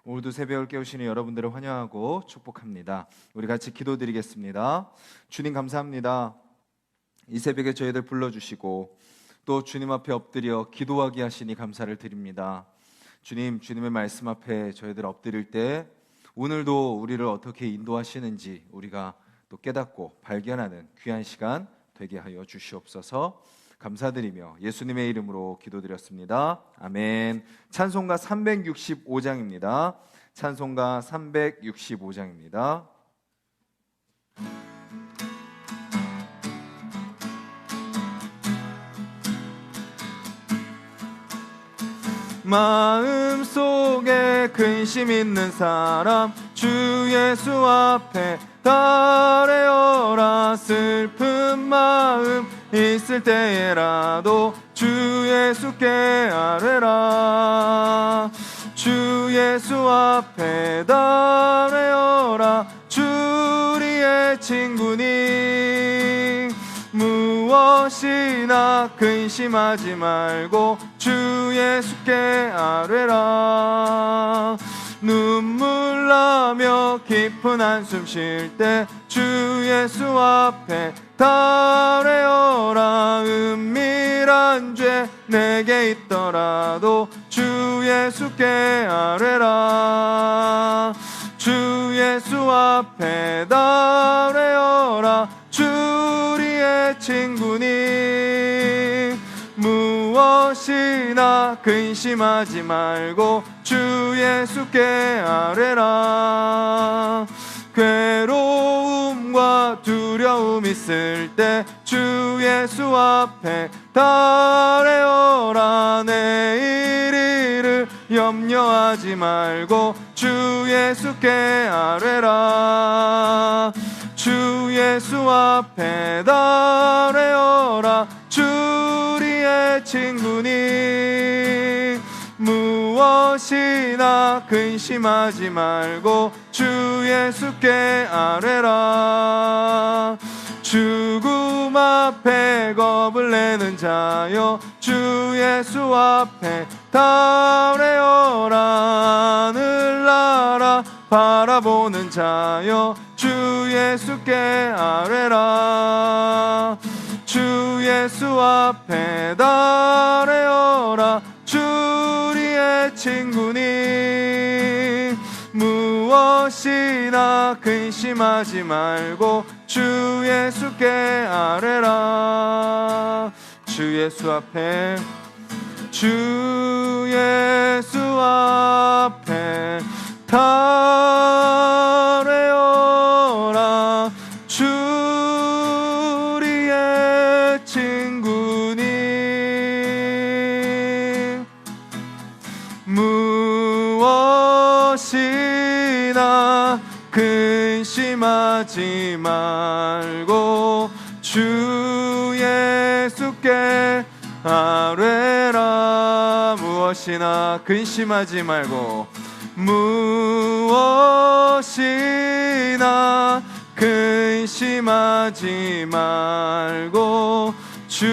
오늘도 새벽을 깨우시는 여러분들을 환영하고 축복합니다. 우리 같이 기도드리겠습니다. 주님 감사합니다. 이 새벽에 저희들 불러주시고 또 주님 앞에 엎드려 기도하게 하시니 감사를 드립니다. 주님, 주님의 말씀 앞에 저희들 엎드릴 때 오늘도 우리를 어떻게 인도하시는지 우리가 또 깨닫고 발견하는 귀한 시간 되게 하여 주시옵소서. 감사드리며 예수님의 이름으로 기도드렸습니다. 아멘. 찬송가 365장입니다. 찬송가 365장입니다. 마음속에 근심 있는 사람 주 예수 앞에 달래어라. 슬픈 마음 있을 때에라도 주 예수께 아뢰라. 주 예수 앞에 달래어라. 주 우리의 친구니 무엇이나 근심하지 말고 주 예수께 아뢰라. 눈물 나며 깊은 한숨 쉴 때 주 예수 앞에 달래어라. 은밀한 죄 내게 있더라도 주 예수께 아뢰라. 주 예수 앞에 달래어라. 주 우리의 친구니 무엇이나 근심하지 말고 주 예수께 아뢰라. 괴로움과 두려움 있을 때 주 예수 앞에 달래어라. 내일 일을 염려하지 말고 주 예수께 아뢰라. 주 예수 앞에 달래어라. 주 우리의 친구니 무엇이나 근심하지 말고 주 예수께 아뢰라. 죽음 앞에 겁을 내는 자여 주 예수 앞에 달래어라. 하늘나라 바라보는 자여 주 예수께 아뢰라. 주 예수 앞에 달래어라. 주 우리의 친구니 무엇이나 근심하지 말고 주 예수께 아뢰라. 주 예수 앞에 주 예수 앞에 달래어라. 주 우리의 친구니 무엇이나 근심하지 말고 주 예수께 아뢰라. 무엇이나 근심하지 말고 무엇이나 근심하지 말고 주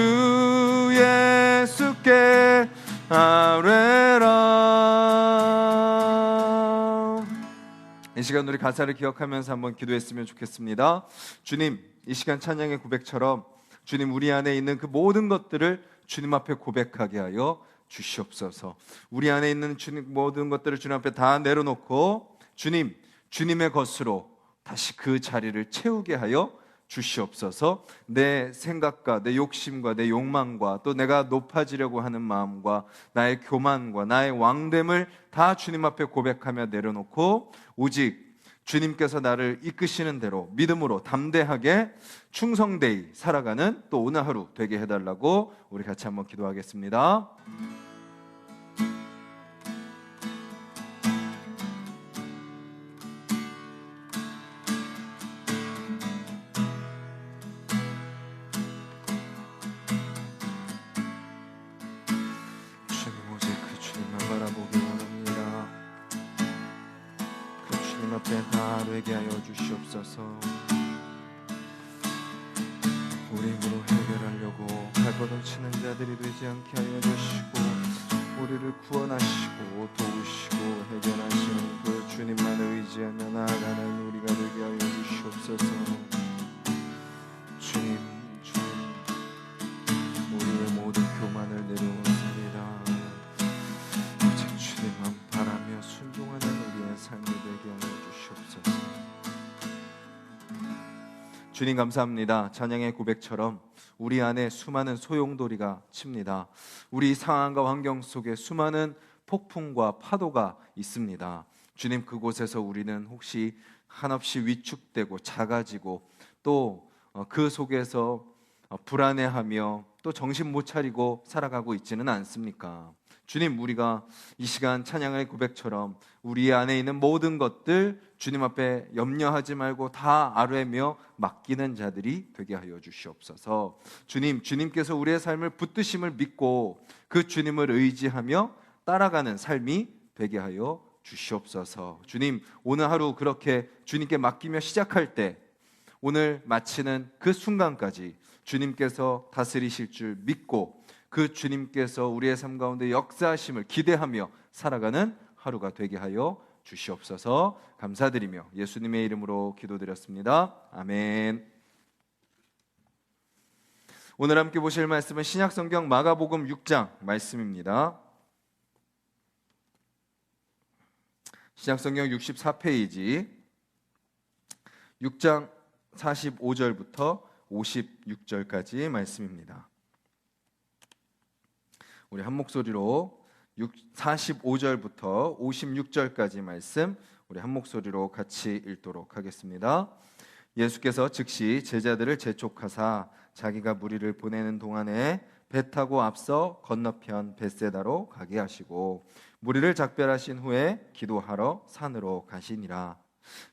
예수께 아뢰라. 이 시간 우리 가사를 기억하면서 한번 기도했으면 좋겠습니다. 주님, 이 시간 찬양의 고백처럼 주님 우리 안에 있는 그 모든 것들을 주님 앞에 고백하게 하여 주시옵소서. 우리 안에 있는 주님 모든 것들을 주님 앞에 다 내려놓고 주님, 주님의 것으로 다시 그 자리를 채우게 하여 주시옵소서. 내 생각과 내 욕심과 내 욕망과 또 내가 높아지려고 하는 마음과 나의 교만과 나의 왕됨을 다 주님 앞에 고백하며 내려놓고 오직 주님께서 나를 이끄시는 대로 믿음으로 담대하게 충성되이 살아가는 또 오늘 하루 되게 해달라고 우리 같이 한번 기도하겠습니다. 주님, 오직 그 주님만 바라보기 원합니다. 그 주님 앞에 다 되게 하여 주시옵소서. 우리 힘으로 해결하려고 발버둥치는 자들이 되지 않게 하여 주시고 우리를 구원하시고 도우시고 해결하시는 그 주님만을 의지하며 나아가는 우리가 되게 하여 주시옵소서. 주님, 우리의 모든 교만을 내려놓습니다. 오직 주님만 바라며 순종하는 우리의 삶이 되게 하여 주시옵소서. 주님 감사합니다. 찬양의 고백처럼 우리 안에 수많은 소용돌이가 칩니다. 우리 상황과 환경 속에 수많은 폭풍과 파도가 있습니다. 주님, 그곳에서 우리는 혹시 한없이 위축되고 작아지고 또 그 속에서 불안해하며 또 정신 못 차리고 살아가고 있지는 않습니까? 주님, 우리가 이 시간 찬양의 고백처럼 우리 안에 있는 모든 것들 주님 앞에 염려하지 말고 다 아뢰며 맡기는 자들이 되게 하여 주시옵소서. 주님, 주님께서 우리의 삶을 붙드심을 믿고 그 주님을 의지하며 따라가는 삶이 되게 하여 주시옵소서. 주님, 오늘 하루 그렇게 주님께 맡기며 시작할 때 오늘 마치는 그 순간까지 주님께서 다스리실 줄 믿고 그 주님께서 우리의 삶 가운데 역사하심을 기대하며 살아가는 하루가 되게 하여 주시옵소서. 감사드리며 예수님의 이름으로 기도드렸습니다. 아멘. 오늘 함께 보실 말씀은 신약성경 마가복음 6장 말씀입니다. 신약성경 64페이지 6장 45절부터 56절까지 말씀입니다. 우리 한 목소리로 45절부터 56절까지 말씀 우리 한 목소리로 같이 읽도록 하겠습니다. 예수께서 즉시 제자들을 재촉하사 자기가 무리를 보내는 동안에 배 타고 앞서 건너편 벳세다로 가게 하시고 무리를 작별하신 후에 기도하러 산으로 가시니라.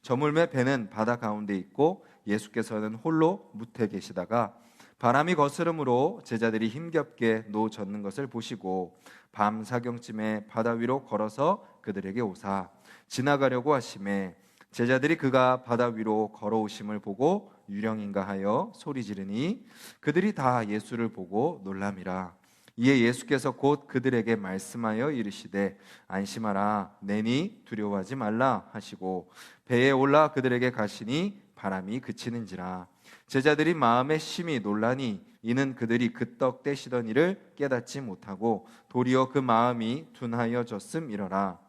저물매 배는 바다 가운데 있고 예수께서는 홀로 뭇에 계시다가 바람이 거스름으로 제자들이 힘겹게 노젓는 것을 보시고 밤 사경쯤에 바다 위로 걸어서 그들에게 오사 지나가려고 하심에 제자들이 그가 바다 위로 걸어오심을 보고 유령인가 하여 소리 지르니 그들이 다 예수를 보고 놀람이라. 이에 예수께서 곧 그들에게 말씀하여 이르시되 안심하라 내니 두려워하지 말라 하시고 배에 올라 그들에게 가시니 바람이 그치는지라. 제자들이 마음에 심히 놀라니 이는 그들이 그 떡 떼시던 일을 깨닫지 못하고 도리어 그 마음이 둔하여졌음이러라.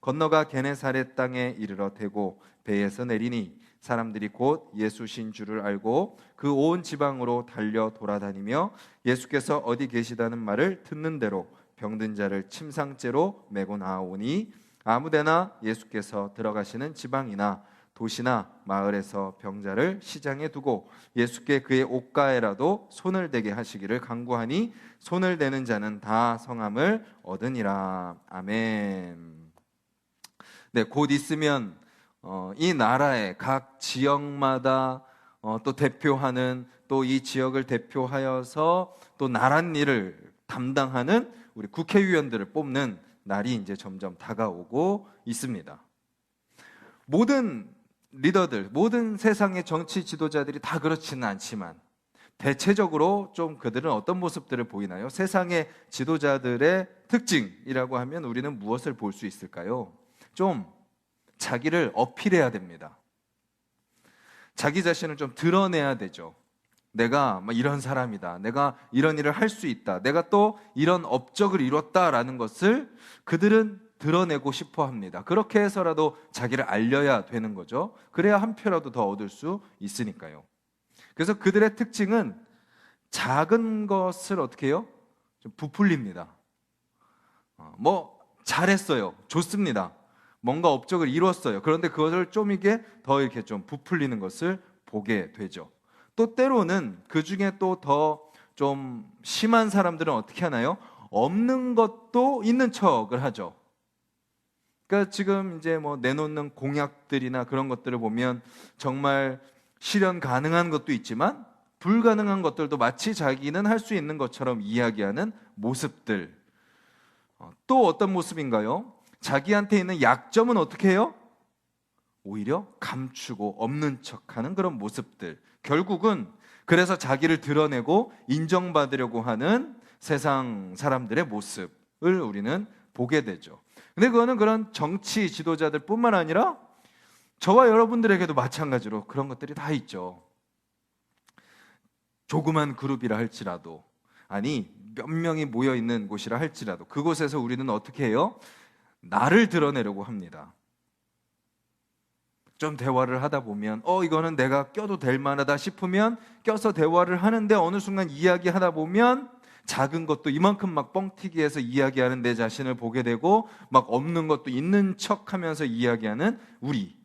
건너가 게네사렛 땅에 이르러 대고 배에서 내리니 사람들이 곧 예수신 줄을 알고 그 온 지방으로 달려 돌아다니며 예수께서 어디 계시다는 말을 듣는 대로 병든 자를 침상째로 메고 나아오니 아무데나 예수께서 들어가시는 지방이나 도시나 마을에서 병자를 시장에 두고 예수께 그의 옷가에라도 손을 대게 하시기를 간구하니 손을 대는 자는 다 성함을 얻으니라. 아멘. 네, 곧 있으면 이 나라의 각 지역마다 또 대표하는 또 이 지역을 대표하여서 또 나란 일을 담당하는 우리 국회의원들을 뽑는 날이 이제 점점 다가오고 있습니다. 모든 리더들, 모든 세상의 정치 지도자들이 다 그렇지는 않지만 대체적으로 좀 그들은 어떤 모습들을 보이나요? 세상의 지도자들의 특징이라고 하면 우리는 무엇을 볼 수 있을까요? 좀 자기를 어필해야 됩니다. 자기 자신을 좀 드러내야 되죠. 내가 이런 사람이다. 내가 이런 일을 할 수 있다. 내가 또 이런 업적을 이뤘다라는 것을 그들은 드러내고 싶어 합니다. 그렇게 해서라도 자기를 알려야 되는 거죠. 그래야 한 표라도 더 얻을 수 있으니까요. 그래서 그들의 특징은 작은 것을 어떻게 해요? 좀 부풀립니다. 잘했어요. 좋습니다. 뭔가 업적을 이뤘어요. 그런데 그것을 좀 이게 더 이렇게 좀 부풀리는 것을 보게 되죠. 또 때로는 그 중에 또 더 좀 심한 사람들은 어떻게 하나요? 없는 것도 있는 척을 하죠. 그러니까 지금 이제 내놓는 공약들이나 그런 것들을 보면 정말 실현 가능한 것도 있지만 불가능한 것들도 마치 자기는 할 수 있는 것처럼 이야기하는 모습들. 또 어떤 모습인가요? 자기한테 있는 약점은 어떻게 해요? 오히려 감추고 없는 척하는 그런 모습들. 결국은 그래서 자기를 드러내고 인정받으려고 하는 세상 사람들의 모습을 우리는 보게 되죠. 근데 그거는 그런 정치 지도자들 뿐만 아니라 저와 여러분들에게도 마찬가지로 그런 것들이 다 있죠. 조그만 그룹이라 할지라도, 아니 몇 명이 모여 있는 곳이라 할지라도 그곳에서 우리는 어떻게 해요? 나를 드러내려고 합니다. 좀 대화를 하다 보면 이거는 내가 껴도 될 만하다 싶으면 껴서 대화를 하는데 어느 순간 이야기하다 보면 작은 것도 이만큼 막 뻥튀기해서 이야기하는 내 자신을 보게 되고 막 없는 것도 있는 척하면서 이야기하는 우리.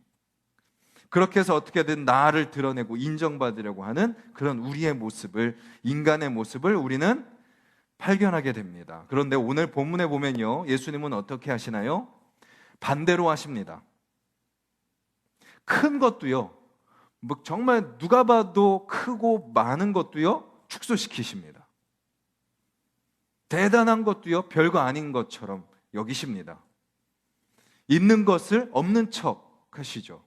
그렇게 해서 어떻게든 나를 드러내고 인정받으려고 하는 그런 우리의 모습을, 인간의 모습을 우리는 발견하게 됩니다. 그런데 오늘 본문에 보면요, 예수님은 어떻게 하시나요? 반대로 하십니다. 큰 것도요, 뭐 정말 누가 봐도 크고 많은 것도요, 축소시키십니다. 대단한 것도요, 별거 아닌 것처럼 여기십니다. 있는 것을 없는 척 하시죠.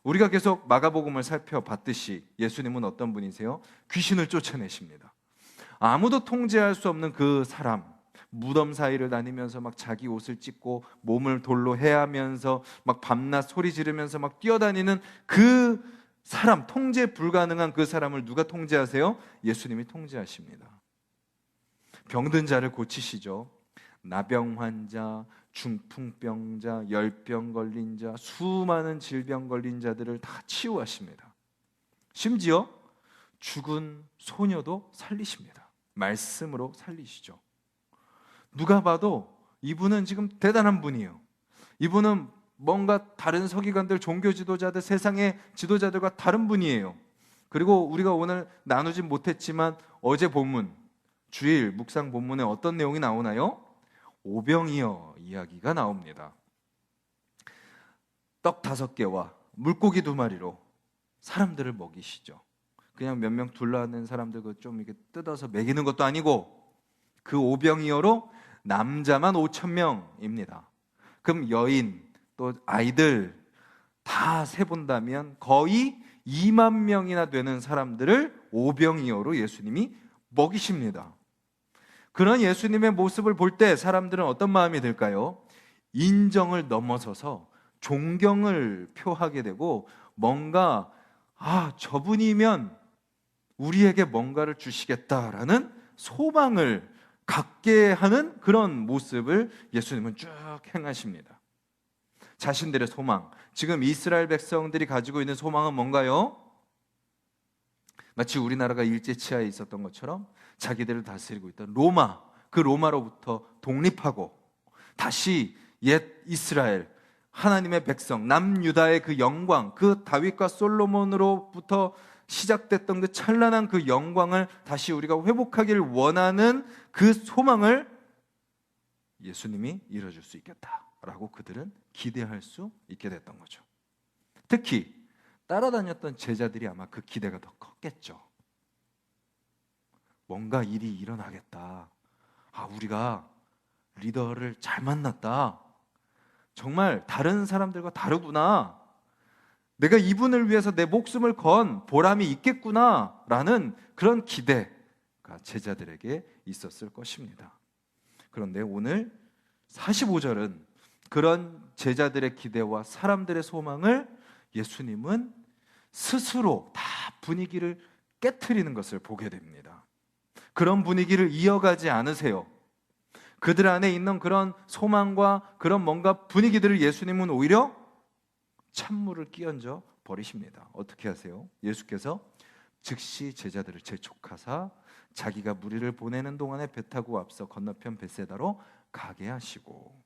우리가 계속 마가복음을 살펴봤듯이 예수님은 어떤 분이세요? 귀신을 쫓아내십니다. 아무도 통제할 수 없는 그 사람, 무덤 사이를 다니면서 막 자기 옷을 찢고 몸을 돌로 헤하면서 막 밤낮 소리 지르면서 막 뛰어다니는 그 사람, 통제 불가능한 그 사람을 누가 통제하세요? 예수님이 통제하십니다. 병든 자를 고치시죠. 나병 환자, 중풍병자, 열병 걸린 자, 수많은 질병 걸린 자들을 다 치유하십니다. 심지어 죽은 소녀도 살리십니다. 말씀으로 살리시죠. 누가 봐도 이분은 지금 대단한 분이에요. 이분은 뭔가 다른 서기관들, 종교 지도자들, 세상의 지도자들과 다른 분이에요. 그리고 우리가 오늘 나누진 못했지만 어제 본문, 주일 묵상 본문에 어떤 내용이 나오나요? 오병이어 이야기가 나옵니다. 떡 5개와 물고기 2마리로 사람들을 먹이시죠. 그냥 몇 명 둘러앉는 사람들 좀 이렇게 뜯어서 먹이는 것도 아니고 그 오병이어로 남자만 5,000명입니다. 그럼 여인 또 아이들 다 세본다면 거의 2만 명이나 되는 사람들을 오병이어로 예수님이 먹이십니다. 그런 예수님의 모습을 볼 때 사람들은 어떤 마음이 들까요? 인정을 넘어서서 존경을 표하게 되고 뭔가 저분이면 우리에게 뭔가를 주시겠다라는 소망을 갖게 하는 그런 모습을 예수님은 쭉 행하십니다. 자신들의 소망, 지금 이스라엘 백성들이 가지고 있는 소망은 뭔가요? 마치 우리나라가 일제치하에 있었던 것처럼 자기들을 다스리고 있던 로마, 그 로마로부터 독립하고 다시 옛 이스라엘, 하나님의 백성, 남유다의 그 영광, 그 다윗과 솔로몬으로부터 시작됐던 그 찬란한 그 영광을 다시 우리가 회복하기를 원하는 그 소망을 예수님이 이뤄줄 수 있겠다라고 그들은 기대할 수 있게 됐던 거죠. 특히 따라다녔던 제자들이 아마 그 기대가 더 컸겠죠. 뭔가 일이 일어나겠다. 우리가 리더를 잘 만났다. 정말 다른 사람들과 다르구나. 내가 이분을 위해서 내 목숨을 건 보람이 있겠구나 라는 그런 기대가 제자들에게 있었을 것입니다. 그런데 오늘 45절은 그런 제자들의 기대와 사람들의 소망을 예수님은 스스로 다 분위기를 깨트리는 것을 보게 됩니다. 그런 분위기를 이어가지 않으세요. 그들 안에 있는 그런 소망과 그런 뭔가 분위기들을 예수님은 오히려 찬물을 끼얹어 버리십니다. 어떻게 하세요? 예수께서 즉시 제자들을 재촉하사 자기가 무리를 보내는 동안에 배 타고 앞서 건너편 벳세다로 가게 하시고,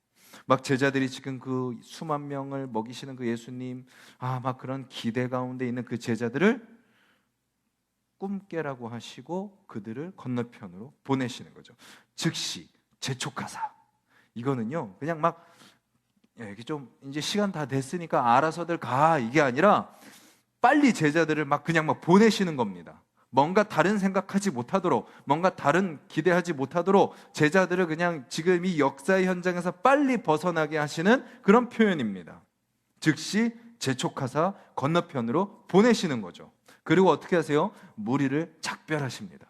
막 제자들이 지금 그 수만 명을 먹이시는 그 예수님, 막 그런 기대 가운데 있는 그 제자들을 꿈깨라고 하시고 그들을 건너편으로 보내시는 거죠. 즉시 재촉하사. 이거는요 그냥 막 이게 좀 이제 시간 다 됐으니까 알아서들 가, 이게 아니라 빨리 제자들을 막 그냥 막 보내시는 겁니다. 뭔가 다른 생각하지 못하도록, 뭔가 다른 기대하지 못하도록 제자들을 그냥 지금 이 역사의 현장에서 빨리 벗어나게 하시는 그런 표현입니다. 즉시 재촉하사 건너편으로 보내시는 거죠. 그리고 어떻게 하세요? 무리를 작별하십니다.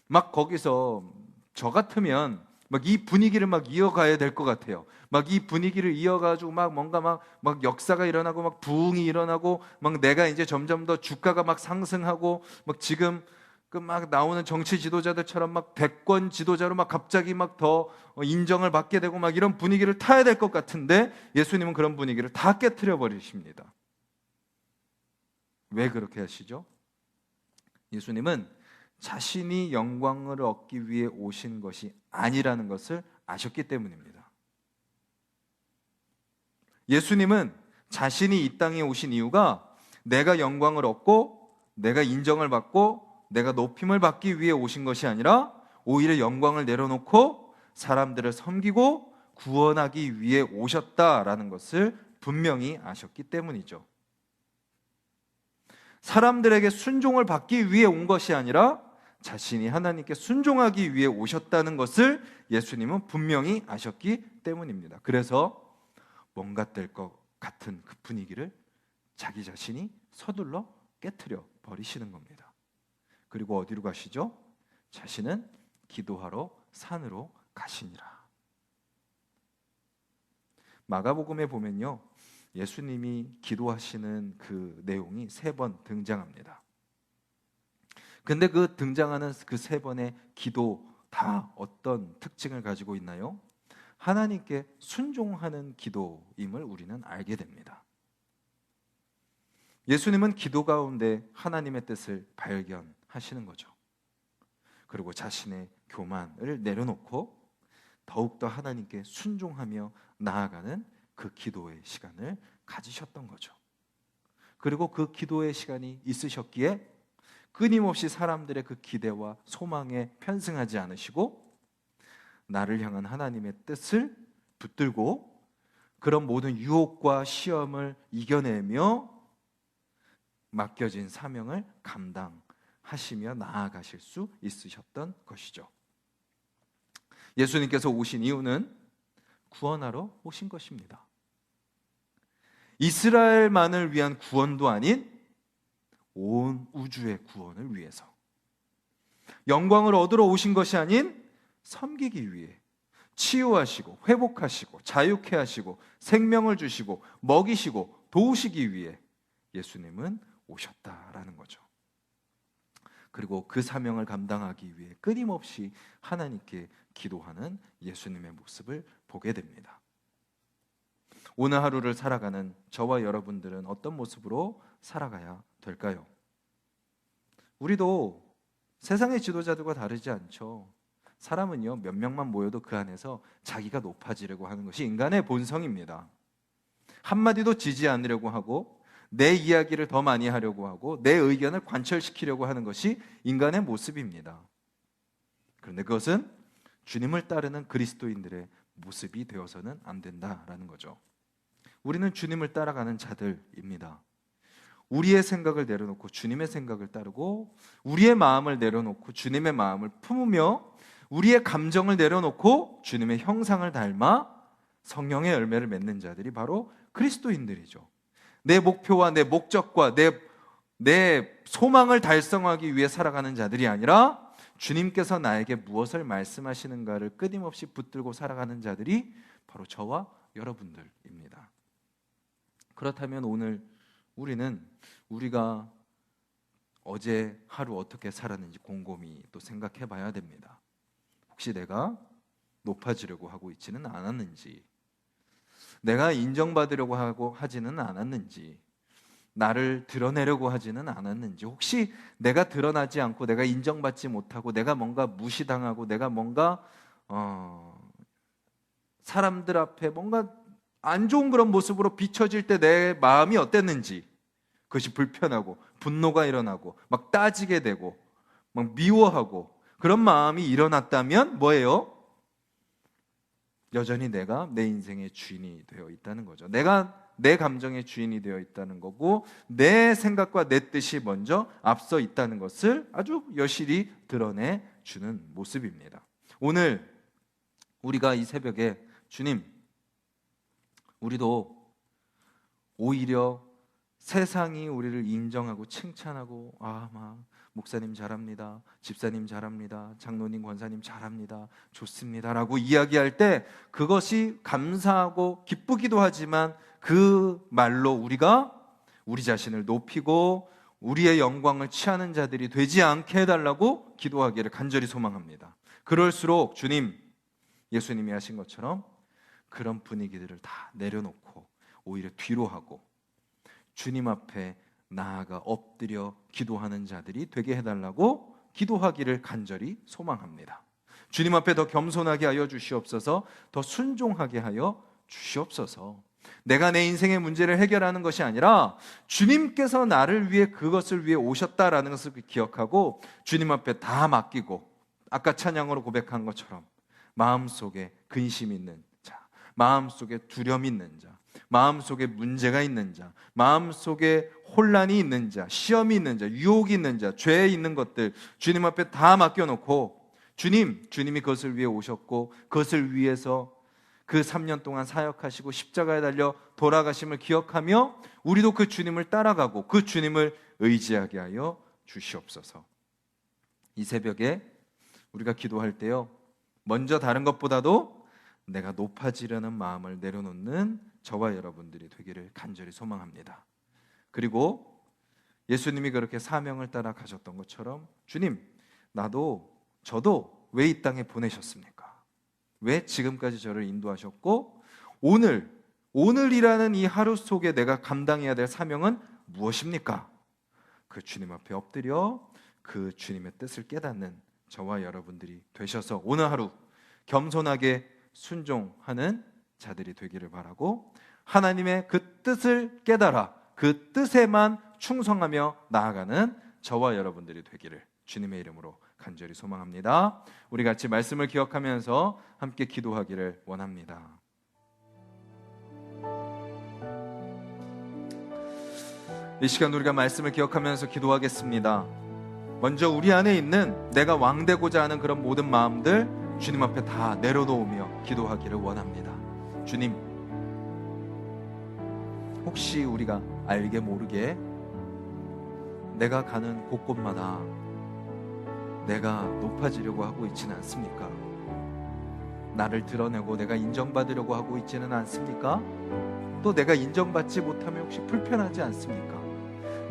막 거기서 저 같으면 막 이 분위기를 막 이어가야 될 것 같아요. 막 이 분위기를 이어가지고 막 뭔가 막 역사가 일어나고 막 부흥이 일어나고 막 내가 이제 점점 더 주가가 막 상승하고 막 지금 그 막 나오는 정치 지도자들처럼 막 대권 지도자로 막 갑자기 막 더 인정을 받게 되고 막 이런 분위기를 타야 될 것 같은데 예수님은 그런 분위기를 다 깨트려 버리십니다. 왜 그렇게 하시죠? 예수님은 자신이 영광을 얻기 위해 오신 것이 아니라는 것을 아셨기 때문입니다. 예수님은 자신이 이 땅에 오신 이유가 내가 영광을 얻고 내가 인정을 받고 내가 높임을 받기 위해 오신 것이 아니라 오히려 영광을 내려놓고 사람들을 섬기고 구원하기 위해 오셨다라는 것을 분명히 아셨기 때문이죠. 사람들에게 순종을 받기 위해 온 것이 아니라 자신이 하나님께 순종하기 위해 오셨다는 것을 예수님은 분명히 아셨기 때문입니다. 그래서 뭔가 될 것 같은 그 분위기를 자기 자신이 서둘러 깨트려 버리시는 겁니다. 그리고 어디로 가시죠? 자신은 기도하러 산으로 가시니라. 마가복음에 보면요, 예수님이 기도하시는 그 내용이 3번 등장합니다. 근데 그 등장하는 그 3번의 기도 다 어떤 특징을 가지고 있나요? 하나님께 순종하는 기도임을 우리는 알게 됩니다. 예수님은 기도 가운데 하나님의 뜻을 발견하시는 거죠. 그리고 자신의 교만을 내려놓고 더욱더 하나님께 순종하며 나아가는 그 기도의 시간을 가지셨던 거죠. 그리고 그 기도의 시간이 있으셨기에 끊임없이 사람들의 그 기대와 소망에 편승하지 않으시고 나를 향한 하나님의 뜻을 붙들고 그런 모든 유혹과 시험을 이겨내며 맡겨진 사명을 감당하시며 나아가실 수 있으셨던 것이죠. 예수님께서 오신 이유는 구원하러 오신 것입니다. 이스라엘만을 위한 구원도 아닌 온 우주의 구원을 위해서, 영광을 얻으러 오신 것이 아닌 섬기기 위해, 치유하시고 회복하시고 자유케 하시고 생명을 주시고 먹이시고 도우시기 위해 예수님은 오셨다라는 거죠. 그리고 그 사명을 감당하기 위해 끊임없이 하나님께 기도하는 예수님의 모습을 보게 됩니다. 오늘 하루를 살아가는 저와 여러분들은 어떤 모습으로 살아가야 될까요? 우리도 세상의 지도자들과 다르지 않죠. 사람은요, 몇 명만 모여도 그 안에서 자기가 높아지려고 하는 것이 인간의 본성입니다. 한마디도 지지 않으려고 하고 내 이야기를 더 많이 하려고 하고 내 의견을 관철시키려고 하는 것이 인간의 모습입니다. 그런데 그것은 주님을 따르는 그리스도인들의 모습이 되어서는 안 된다라는 거죠. 우리는 주님을 따라가는 자들입니다. 우리의 생각을 내려놓고 주님의 생각을 따르고 우리의 마음을 내려놓고 주님의 마음을 품으며 우리의 감정을 내려놓고 주님의 형상을 닮아 성령의 열매를 맺는 자들이 바로 그리스도인들이죠. 내 목표와 내 목적과 내 소망을 달성하기 위해 살아가는 자들이 아니라 주님께서 나에게 무엇을 말씀하시는가를 끊임없이 붙들고 살아가는 자들이 바로 저와 여러분들입니다. 그렇다면 오늘 우리는 우리가 어제 하루 어떻게 살았는지 곰곰이 또 생각해 봐야 됩니다. 혹시 내가 높아지려고 하고 있지는 않았는지, 내가 인정받으려고 하고 하지는 않았는지, 나를 드러내려고 하지는 않았는지, 혹시 내가 드러나지 않고 내가 인정받지 못하고 내가 뭔가 무시당하고 내가 뭔가 사람들 앞에 뭔가 안 좋은 그런 모습으로 비춰질 때 내 마음이 어땠는지, 그것이 불편하고 분노가 일어나고 막 따지게 되고 막 미워하고 그런 마음이 일어났다면 뭐예요? 여전히 내가 내 인생의 주인이 되어 있다는 거죠. 내가 내 감정의 주인이 되어 있다는 거고 내 생각과 내 뜻이 먼저 앞서 있다는 것을 아주 여실히 드러내 주는 모습입니다. 오늘 우리가 이 새벽에 주님, 우리도 오히려 세상이 우리를 인정하고 칭찬하고 막 목사님 잘합니다, 집사님 잘합니다, 장로님 권사님 잘합니다, 좋습니다 라고 이야기할 때 그것이 감사하고 기쁘기도 하지만 그 말로 우리가 우리 자신을 높이고 우리의 영광을 취하는 자들이 되지 않게 해달라고 기도하기를 간절히 소망합니다. 그럴수록 주님, 예수님이 하신 것처럼 그런 분위기들을 다 내려놓고 오히려 뒤로 하고 주님 앞에 나아가 엎드려 기도하는 자들이 되게 해달라고 기도하기를 간절히 소망합니다. 주님 앞에 더 겸손하게 하여 주시옵소서, 더 순종하게 하여 주시옵소서. 내가 내 인생의 문제를 해결하는 것이 아니라 주님께서 나를 위해 그것을 위해 오셨다라는 것을 기억하고 주님 앞에 다 맡기고 아까 찬양으로 고백한 것처럼 마음속에 근심 있는 자, 마음속에 두려움 있는 자, 마음속에 문제가 있는 자, 마음속에 혼란이 있는 자, 시험이 있는 자, 유혹이 있는 자, 죄에 있는 것들 주님 앞에 다 맡겨놓고 주님이 그것을 위해 오셨고 그것을 위해서 그 3년 동안 사역하시고 십자가에 달려 돌아가심을 기억하며 우리도 그 주님을 따라가고 그 주님을 의지하게 하여 주시옵소서. 이 새벽에 우리가 기도할 때요, 먼저 다른 것보다도 내가 높아지려는 마음을 내려놓는 저와 여러분들이 되기를 간절히 소망합니다. 그리고 예수님이 그렇게 사명을 따라 가셨던 것처럼 주님, 저도 왜 이 땅에 보내셨습니까? 왜 지금까지 저를 인도하셨고 오늘이라는 이 하루 속에 내가 감당해야 될 사명은 무엇입니까? 그 주님 앞에 엎드려 그 주님의 뜻을 깨닫는 저와 여러분들이 되셔서 오늘 하루 겸손하게 순종하는 자들이 되기를 바라고 하나님의 그 뜻을 깨달아 그 뜻에만 충성하며 나아가는 저와 여러분들이 되기를 주님의 이름으로 간절히 소망합니다. 우리 같이 말씀을 기억하면서 함께 기도하기를 원합니다. 이 시간 우리가 말씀을 기억하면서 기도하겠습니다. 먼저 우리 안에 있는 내가 왕되고자 하는 그런 모든 마음들 주님 앞에 다 내려놓으며 기도하기를 원합니다. 주님, 혹시 우리가 알게 모르게 내가 가는 곳곳마다 내가 높아지려고 하고 있지는 않습니까? 나를 드러내고 내가 인정받으려고 하고 있지는 않습니까? 또 내가 인정받지 못하면 혹시 불편하지 않습니까?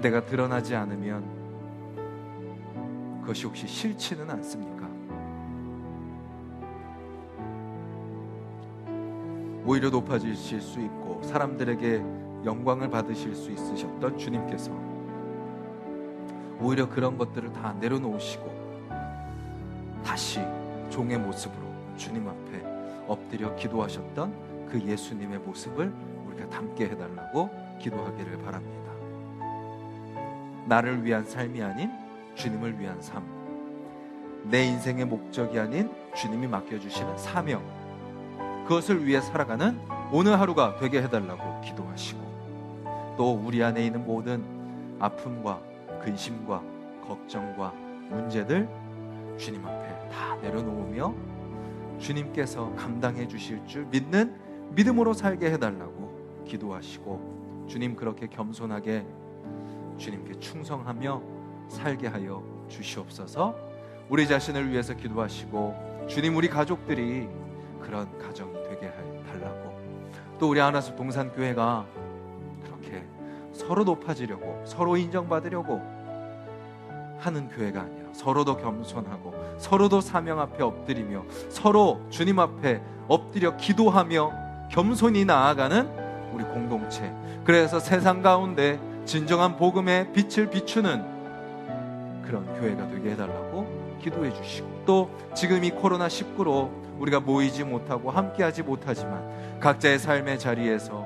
내가 드러나지 않으면 그것이 혹시 싫지는 않습니까? 오히려 높아지실 수 있고 사람들에게 영광을 받으실 수 있으셨던 주님께서 오히려 그런 것들을 다 내려놓으시고 다시 종의 모습으로 주님 앞에 엎드려 기도하셨던 그 예수님의 모습을 우리가 담게 해달라고 기도하기를 바랍니다. 나를 위한 삶이 아닌 주님을 위한 삶, 내 인생의 목적이 아닌 주님이 맡겨주시는 사명, 그것을 위해 살아가는 오늘 하루가 되게 해달라고 기도하시고 또 우리 안에 있는 모든 아픔과 근심과 걱정과 문제들 주님 앞에 다 내려놓으며 주님께서 감당해 주실 줄 믿는 믿음으로 살게 해달라고 기도하시고 주님 그렇게 겸손하게 주님께 충성하며 살게 하여 주시옵소서. 우리 자신을 위해서 기도하시고 주님 우리 가족들이 그런 가정이 되게 해달라고 또 우리 안아서 동산교회가 그렇게 서로 높아지려고 서로 인정받으려고 하는 교회가 아니라 서로도 겸손하고 서로도 사명 앞에 엎드리며 서로 주님 앞에 엎드려 기도하며 겸손히 나아가는 우리 공동체, 그래서 세상 가운데 진정한 복음의 빛을 비추는 그런 교회가 되게 해달라고 기도해 주시고 또 지금 이 코로나19로 우리가 모이지 못하고 함께하지 못하지만 각자의 삶의 자리에서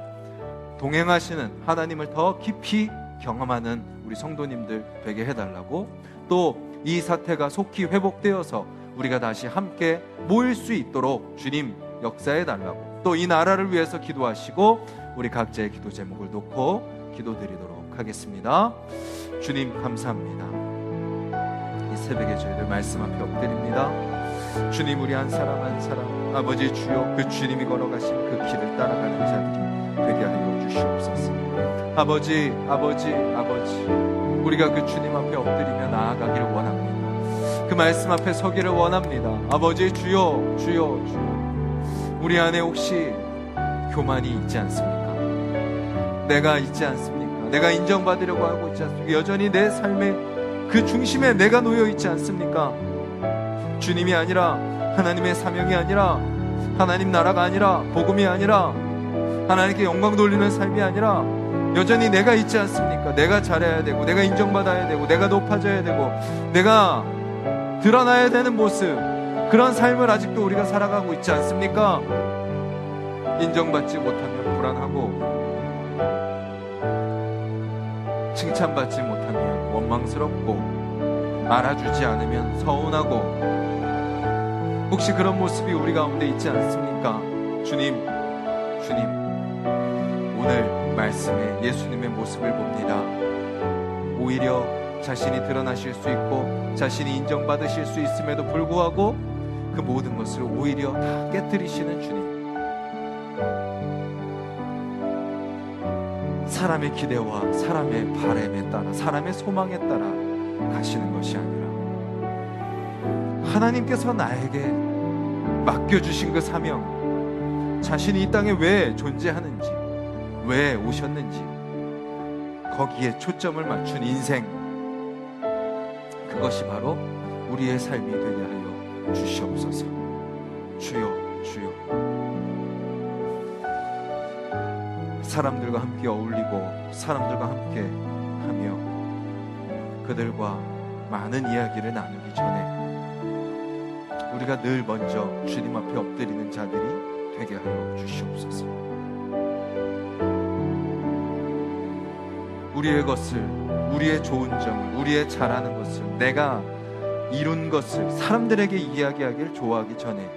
동행하시는 하나님을 더 깊이 경험하는 우리 성도님들 되게 해달라고 또 이 사태가 속히 회복되어서 우리가 다시 함께 모일 수 있도록 주님 역사해 달라고 또 이 나라를 위해서 기도하시고 우리 각자의 기도 제목을 놓고 기도드리도록 하겠습니다. 주님 감사합니다. 이 새벽에 저희들 말씀 앞에 엎드립니다. 주님 우리 한 사람 한 사람 아버지 주여 그 주님이 걸어가신 그 길을 따라가는 자들이 되게 하여 주시옵소서. 아버지, 우리가 그 주님 앞에 엎드리며 나아가기를 원합니다. 그 말씀 앞에 서기를 원합니다. 아버지, 주여, 주여, 주여. 우리 안에 혹시 교만이 있지 않습니까? 내가 있지 않습니까? 내가 인정받으려고 하고 있지 않습니까? 여전히 내 삶의 그 중심에 내가 놓여 있지 않습니까? 주님이 아니라, 하나님의 사명이 아니라, 하나님 나라가 아니라, 복음이 아니라, 하나님께 영광 돌리는 삶이 아니라 여전히 내가 있지 않습니까? 내가 잘해야 되고, 내가 인정받아야 되고, 내가 높아져야 되고, 내가 드러나야 되는 모습, 그런 삶을 아직도 우리가 살아가고 있지 않습니까? 인정받지 못하면 불안하고, 칭찬받지 못하면 원망스럽고, 알아주지 않으면 서운하고, 혹시 그런 모습이 우리 가운데 있지 않습니까? 주님, 오늘 말씀에 예수님의 모습을 봅니다. 오히려 자신이 드러나실 수 있고 자신이 인정받으실 수 있음에도 불구하고 그 모든 것을 오히려 다 깨뜨리시는 주님. 사람의 기대와 사람의 바람에 따라, 사람의 소망에 따라 가시는 것이 아니라 하나님께서 나에게 맡겨주신 그 사명, 자신이 이 땅에 왜 존재하는지, 왜 오셨는지, 거기에 초점을 맞춘 인생, 그것이 바로 우리의 삶이 되게 하여 주시옵소서. 주여, 주여. 사람들과 함께 어울리고 사람들과 함께 하며 그들과 많은 이야기를 나누기 전에 우리가 늘 먼저 주님 앞에 엎드리는 자들이 되게 하여 주시옵소서. 우리의 것을, 우리의 좋은 점을, 우리의 잘하는 것을, 내가 이룬 것을 사람들에게 이야기하기를 좋아하기 전에